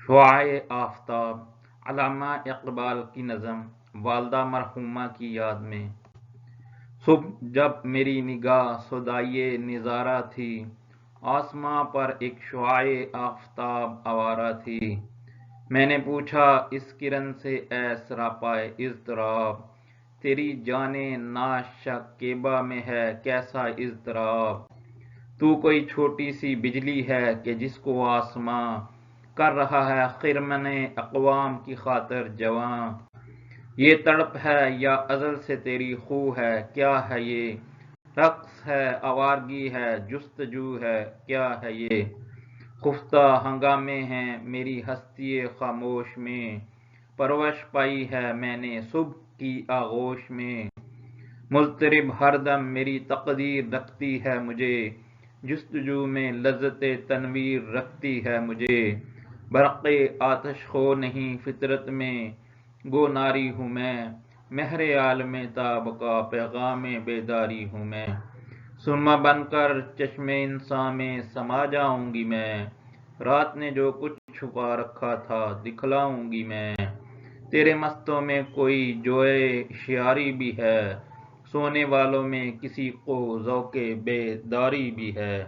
شعاع آفتاب، علامہ اقبال کی نظم، والدہ مرحومہ کی یاد میں۔ صبح جب میری نگاہ سودائے نظارہ تھی، آسماں پر ایک شعاع آفتاب آوارہ تھی۔ میں نے پوچھا اس کرن سے اے سراپائے اضطراب، تیری جان ناز شکیبہ میں ہے کیسا اضطراب۔ تو کوئی چھوٹی سی بجلی ہے کہ جس کو آسماں کر رہا ہے خرمن اقوام کی خاطر جواں۔ یہ تڑپ ہے یا ازل سے تیری خو ہے، کیا ہے یہ رقص ہے آوارگی ہے جستجو ہے، کیا ہے یہ خفتہ ہنگامے ہیں میری ہستی خاموش میں، پرورش پائی ہے میں نے صبح کی آغوش میں۔ مضطرب ہر دم میری تقدیر رکھتی ہے مجھے، جستجو میں لذت تنویر رکھتی ہے مجھے۔ برق آتش خو نہیں فطرت میں گو ناری ہوں میں، مہر عالم تاب کا پیغام بیداری ہوں میں۔ سرمہ بن کر چشم انساں میں سما جاؤں گی میں، رات نے جو کچھ چھپا رکھا تھا دکھلاؤں گی میں۔ تیرے مستوں میں کوئی جوئے شیاری بھی ہے، سونے والوں میں کسی کو ذوق بیداری بھی ہے۔